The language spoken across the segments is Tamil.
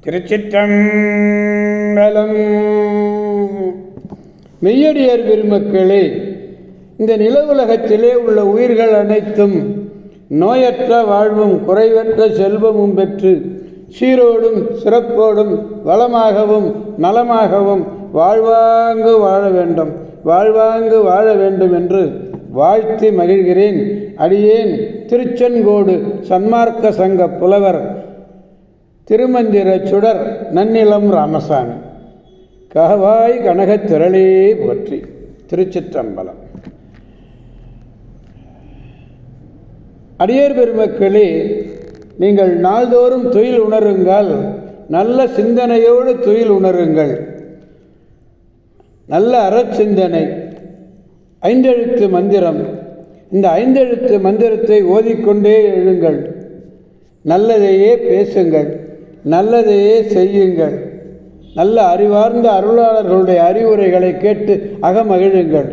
திருச்சிற்றம்பலம். மெய்யடியார் பெருமக்களே, இந்த நில உலகத்திலே உள்ள உயிர்கள் அனைத்தும் நோயற்ற வாழ்வும் குறைவற்ற செல்வமும் பெற்று சீரோடும் சிறப்போடும் வளமாகவும் நலமாகவும் வாழ்வாங்கு வாழ வேண்டும் என்று வாழ்த்தி மகிழ்கிறேன். அடியேன் திருச்செங்கோடு சன்மார்க்க சங்க புலவர் திருமந்திர சுடர் நன்னிலம் ராமசாமி. கஹவாய் கனகத் திரளே போற்றி. திருச்சிற்றம்பலம். அடியார் பெருமக்களே, நீங்கள் நாள்தோறும் துயில் உணருங்கள். நல்ல சிந்தனையோடு துயில் உணருங்கள். நல்ல அறச்சிந்தனை, ஐந்தெழுத்து மந்திரம். இந்த ஐந்தெழுத்து மந்திரத்தை ஓதிக்கொண்டே எழுங்கள். நல்லதையே பேசுங்கள், நல்லதையே செய்யுங்கள். நல்ல அறிவார்ந்த அருளாளர்களுடைய அறிவுரைகளை கேட்டு அகமகிழுங்கள்.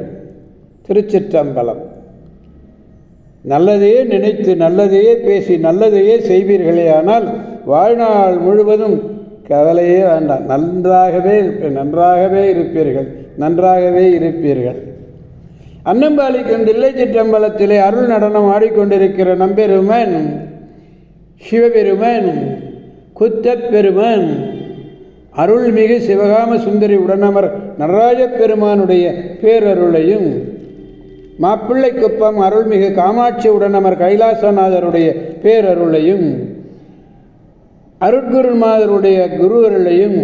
திருச்சிற்றம்பலம். நல்லதையே நினைத்து நல்லதையே பேசி நல்லதையே செய்வீர்களே ஆனால் வாழ்நாள் முழுவதும் கவலையே வேண்டாம். நன்றாகவே இருப்பீர்கள். அன்னம்பாலிக்கும் தில்லை சிற்றம்பலத்திலே அருள் நடனம் ஆடிக்கொண்டிருக்கிற நம்பெருமன் சிவபெருமன் குத்தப்பெருமன் அருள்மிகு சிவகாம சுந்தரி உடனமர் நடராஜ பெருமானுடைய பேரருளையும், மாப்பிள்ளை குப்பம் அருள்மிகு காமாட்சி உடனமர் கைலாசநாதருடைய பேரருளையும், அருட்குருநாதருடைய குரு அருளையும்,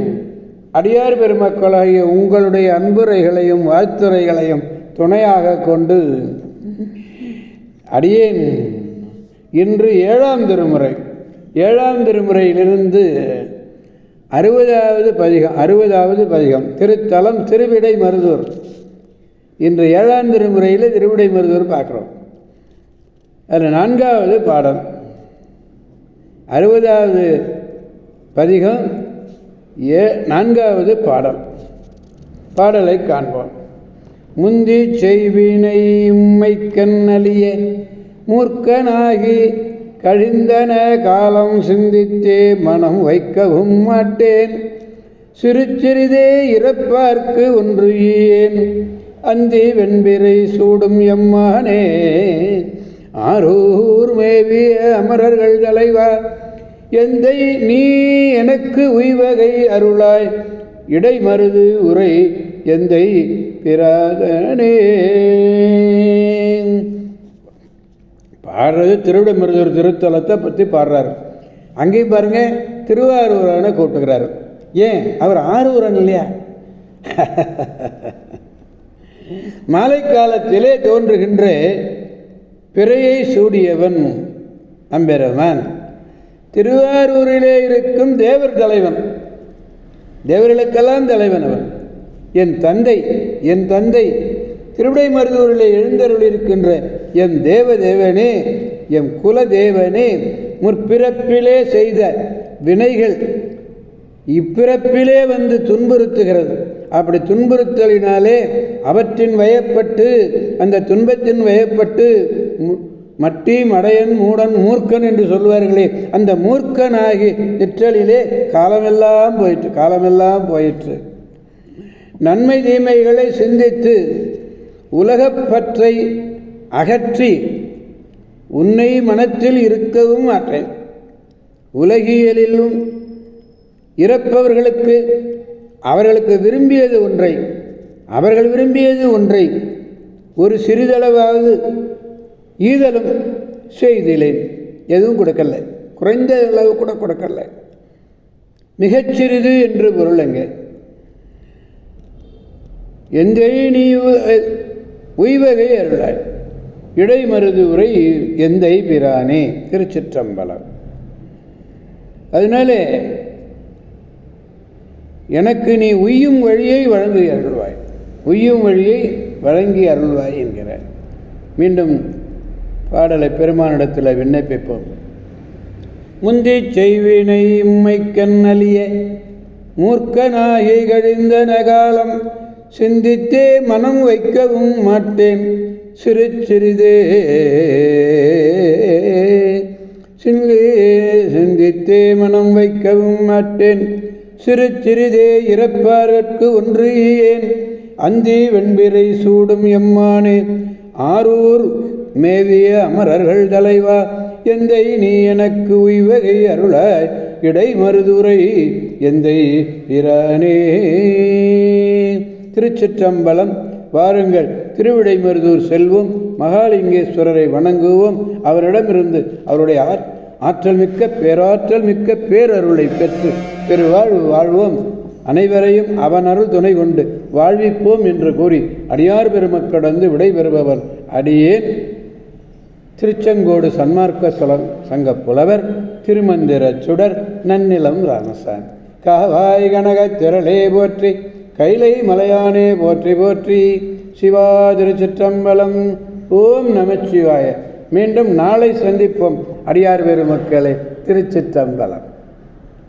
அடியார் பெருமக்களாகிய உங்களுடைய அன்புரைகளையும் வாழ்த்துரைகளையும் துணையாக கொண்டு அடியேன் இன்று ஏழாம் திருமுறையிலிருந்து 60வது பதிகம் திருத்தலம் திருவிடை மருதூர். இன்று 7ஆம் திருமுறையில் திருவிடை மருதூர் பார்க்குறோம். அதில் 4வது பாடல், 60வது பதிகம் 4வது பாடலை காண்போம். முந்தி செய்வினை உம்மைக்கண்ணலிய மூர்க்கனாகி கழிந்தன காலம் சிந்தித்தே மனம் வைக்கவும் மாட்டேன். சிறுச்சிறிதே இறப்பார்க்கு ஒன்று ஏன் அந்தி வெண்பிரை சூடும் எம்மானே. ஆரூர் மேவிய அமரர்கள் தலைவா, எந்தை நீ எனக்கு உய்வகை அருளாய். இடைமருது உரை எந்தை பிராதனே. பாடுறது திருவிடைமருதூர் திருத்தலத்தை பற்றி பாடுறாரு. அங்கேயும் பாருங்க, திருவாரூரான கூப்பிட்டுக்கிறாரு. ஏன் அவர் ஆரூரன் இல்லையா? மாலை காலத்திலே தோன்றுகின்ற பிறையை சூடியவன் நம்பெருமான். திருவாரூரிலே இருக்கும் தேவர் தலைவன், தேவர்களுக்கெல்லாம் தலைவன் அவன். என் தந்தை திருவிடைமருதூரிலே எழுந்தருளிருக்கின்ற என் தேவதேவனே, என் குலதேவனே, முற்பிறப்பிலே செய்த வினைகள் இப்பிறப்பிலே வந்து துன்புறுத்துகிறது. அப்படி துன்புறுத்தலினாலே அவற்றின் வயப்பட்டு, அந்த துன்பத்தின் வயப்பட்டு மட்டி மடையன் மூடன் மூர்க்கன் என்று சொல்வார்களே, அந்த மூர்க்கனாகி நிற்றலிலே காலமெல்லாம் போயிற்று. நன்மை தீமைகளை சிந்தித்து உலகப்பற்றை அகற்றி உன்னை மனத்தில் இருக்கவும் மாட்டேன். உலகியலிலும் இறப்பவர்களுக்கு அவர்கள் விரும்பியது ஒன்றை ஒரு சிறிதளவாவது ஈதலும் செய்திலேன். எதுவும் கொடுக்கல, குறைந்த அளவு கூட கொடுக்கல. மிகச்சிறிது என்று பொருளுங்க. எந்தை நீ உய்வகை அருளாய். இடைமருது உரை எந்தை பிரானே. திருச்சிற்றம்பலம். அதனால எனக்கு நீ உய்யும் வழியை வழங்கி அருள்வாய் என்கிறார். மீண்டும் பாடலை பெருமானிடத்தில் விண்ணப்பிப்போம். முந்தி செய்வினை உம்மைக்கண்ணலிய மூர்க்கனாகி கழிந்தன காலம் சிந்தித்தே மனம் வைக்கவும் மாட்டேன். சிறிதே சிந்தி சிந்தித்தே மனம் வைக்கவும் மாட்டேன். சிறு சிறிதே இறப்பார்க்கு ஒன்று ஏன் அந்தி வெண்பிரை சூடும் எம்மானே. ஆரூர் மேவிய அமரர்கள் தலைவா எந்தை நீ எனக்கு உய்வகை அருளாய் இடைமருதுரை எந்தை பிரானே. திருச்சிற்றம்பலம். வாருங்கள், திருவிடைமருதூர் செல்வோம், மகாலிங்கேஸ்வரரை வணங்குவோம். அவரிடமிருந்து அவருடைய ஆற்றல் மிக்க பேராற்றல் மிக்க பேரருளை பெற்று பெருவாழ்வு வாழ்வோம். அனைவரையும் அவன் அருள் துணை கொண்டு வாழ்விப்போம் என்று கூறி அடியார் பெருமக்கடந்து விடைபெறுபவர் அடியேன் திருச்செங்கோடு சன்மார்க்க சங்க புலவர் திருமந்திர சுடர் நன்னிலம் ராமசாமி. காவாய் கனகத் திரளே போற்றி, கைலை மலையானே போற்றி போற்றி. சிவா திருச்சிற்றம்பலம். ஓம் நமச்சிவாய. மீண்டும் நாளை சந்திப்போம் அடியார் பெருமக்களே. திருச்சிற்றம்பலம்.